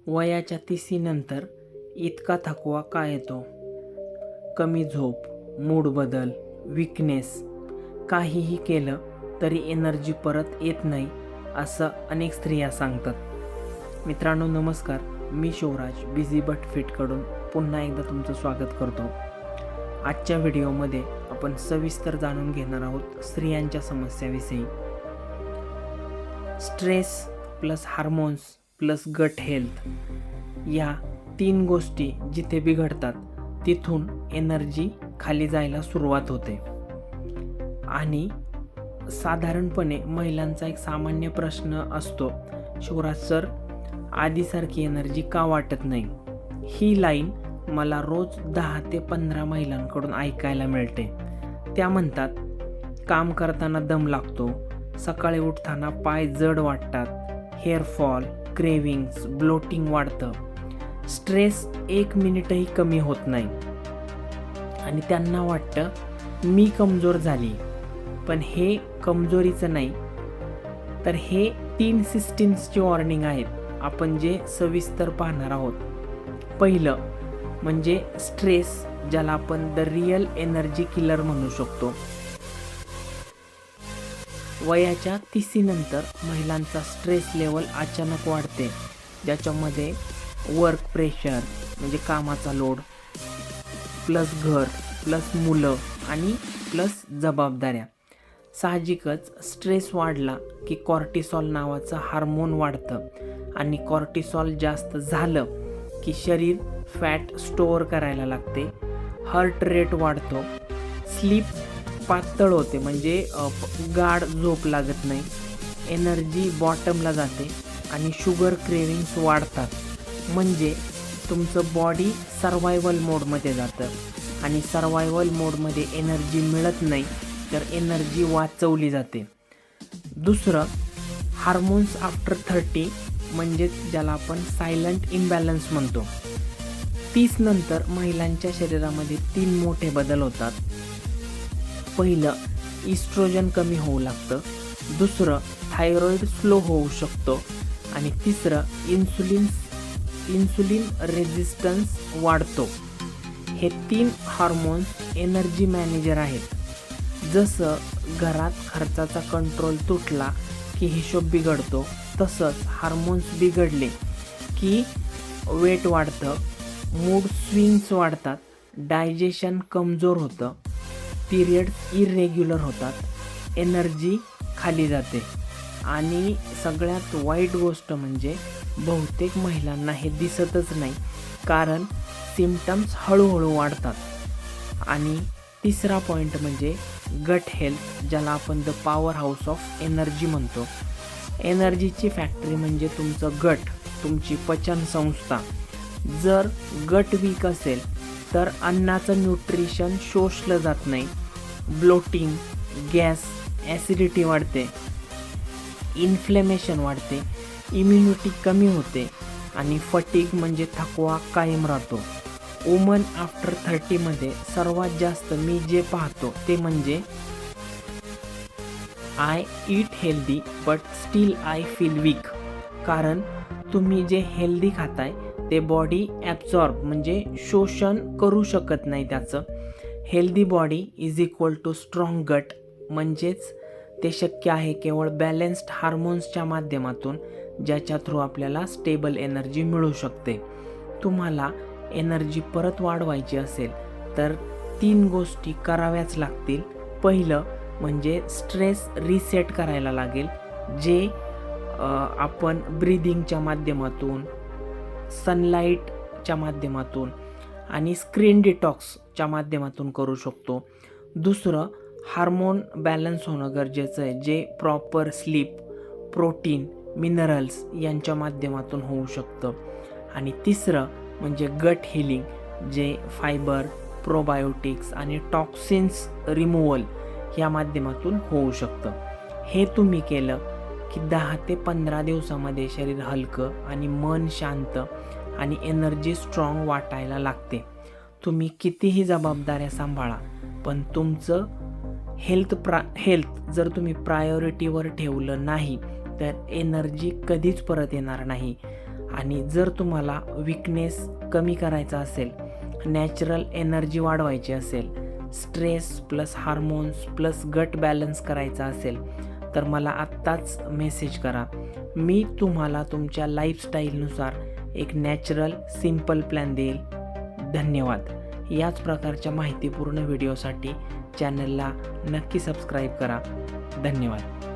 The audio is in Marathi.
वयाच्या 30नंतर इतका थकवा का येतो? कमी झोप, मूड बदल, विकनेस, काहीही केलं तरी एनर्जी परत येत नाही असं अनेक स्त्रिया सांगतात. मित्रांनो नमस्कार, मी शिवराज बिझी बट फिटकडून पुन्हा एकदा तुमचं स्वागत करतो. आजच्या व्हिडिओमध्ये आपण सविस्तर जाणून घेणार आहोत स्त्रियांच्या समस्याविषयी. Stress plus hormones plus gut health या 3 गोष्टी जिथे बिघडतात तिथून एनर्जी खाली जायला सुरुवात होते. आणि साधारणपणे महिलांचा एक सामान्य प्रश्न असतो, शिवराज सर आधीसारखी एनर्जी का वाटत नाही? ही लाईन मला रोज 10 ते 15 महिलांकडून ऐकायला मिळते. त्या म्हणतात, काम करताना दम लागतो, सकाळी उठताना पाय जड वाटतात, हेअरफॉल, क्रेविंग्स, ब्लोटिंग वाढतं, स्ट्रेस 1 मिनिटही कमी होत नाही. आणि त्यांना वाटतं मी कमजोर झाली. पण हे कमजोरीचं नाही, तर हे 3 सिस्टीम्सची वॉर्निंग आहेत, आपण जे सविस्तर पाहणार आहोत. पहिलं म्हणजे स्ट्रेस, ज्याला आपण द रिअल एनर्जी किलर म्हणू शकतो. वयाच्या 30नंतर महिलांचा स्ट्रेस लेवल अचानक वाढते, ज्याच्यामध्ये वर्क प्रेशर म्हणजे कामाचा लोड प्लस घर प्लस मुलं आणि प्लस जबाबदाऱ्या. साहजिकच स्ट्रेस वाढला की कॉर्टिसॉल नावाचं हार्मोन वाढतं आणि कॉर्टिसॉल जास्त झालं की शरीर फॅट स्टोअर करायला लागते, हार्ट रेट वाढतो, स्लीप पातळ होते म्हणजे गाढ झोप लागत नाही, एनर्जी बॉटमला जाते आणि शुगर क्रेविंग्स वाढतात. म्हणजे तुमचं बॉडी सर्वायवल मोडमध्ये जातं आणि सर्वायवल मोडमध्ये एनर्जी मिळत नाही, तर एनर्जी वाचवली जाते. दुसरं हार्मोन्स आफ्टर 30 म्हणजेच ज्याला आपण सायलंट इम्बॅलन्स म्हणतो. 30 नंतर महिलांच्या शरीरामध्ये 3 मोठे बदल होतात. पहिलं इस्ट्रोजन कमी होऊ लागतं, दुसरं थायरॉइड स्लो होऊ शकतो आणि तिसरं इन्सुलिन रेझिस्टन्स वाढतो. हे 3 हार्मोन्स एनर्जी मॅनेजर आहेत. जसं घरात खर्चाचा कंट्रोल तुटला की हिशोब बिघडतो, तसंच हार्मोन्स बिघडले की वेट वाढतं, मूड स्विंग्स वाढतात, डायजेशन कमजोर होतं, पिरियड्स इरेग्युलर होतात, एनर्जी खाली जाते. आणि सगळ्यात वाईट गोष्ट म्हणजे बहुतेक महिलांना हे दिसतच नाही, कारण सिम्पटम्स हळूहळू वाढतात. आणि तिसरा पॉईंट म्हणजे गट हेल्थ, ज्याला आपण the power house of energy म्हणतो. एनर्जीची फॅक्टरी म्हणजे तुमचं गट, तुमची पचन संस्था. जर गट वीक असेल तर अन्नाचं न्यूट्रिशन शोषलं जात नाही, ब्लोटिंग, गॅस, ॲसिडिटी वाढते, इन्फ्लेमेशन वाढते, इम्युनिटी कमी होते आणि फटीग म्हणजे थकवा कायम राहतो. वुमन आफ्टर 30मध्ये सर्वात जास्त मी जे पाहतो ते म्हणजे I eat healthy but still I feel weak. कारण तुम्ही जे हेल्दी खाताय ते बॉडी ॲब्सॉर्ब म्हणजे शोषण करू शकत नाही त्याचं. Healthy body is equal to strong gut, म्हणजेच ते शक्य आहे केवळ बॅलन्स्ड हार्मोन्सच्या माध्यमातून, ज्याच्या थ्रू आपल्याला स्टेबल एनर्जी मिळू शकते. तुम्हाला एनर्जी परत वाढवायची असेल तर 3 गोष्टी कराव्याच लागतील. पहिलं म्हणजे स्ट्रेस रिसेट करायला लागेल, जे आपण ब्रीदिंगच्या माध्यमातून, सनलाईटच्या माध्यमातून आणि स्क्रीन डिटॉक्सच्या माध्यमातून करू शकतो. दुसरं हार्मोन बॅलन्स होणं गरजेचं आहे, जे प्रॉपर स्लीप, प्रोटीन, मिनरल्स यांच्या माध्यमातून होऊ शकतं. आणि तिसरं म्हणजे गट हिलिंग, जे फायबर, प्रोबायोटिक्स आणि टॉक्सिन्स रिमूव्हल या माध्यमातून होऊ शकतं. हे तुम्ही केलं की 10 ते 15 दिवसामध्ये शरीर हलकं आणि मन शांत आणि एनर्जी स्ट्रॉंग वाटायला लागते. तुम्ही कितीही जबाबदाऱ्या सांभाळा, पण तुमचं हेल्थ जर तुम्ही प्रायोरिटीवर ठेवलं नाही तर एनर्जी कधीच परत येणार नाही. आणि जर तुम्हाला विकनेस कमी करायचा असेल, नॅचरल एनर्जी वाढवायची असेल, स्ट्रेस प्लस हार्मोन्स प्लस गट बॅलन्स करायचा असेल तर मला आत्ताच मेसेज करा. मी तुम्हाला तुमच्या लाईफस्टाईलनुसार एक नॅचरल सिंपल प्लॅन देईल. धन्यवाद. याच प्रकारच्या माहितीपूर्ण व्हिडिओसाठी चॅनलला नक्की सबस्क्राईब करा. धन्यवाद.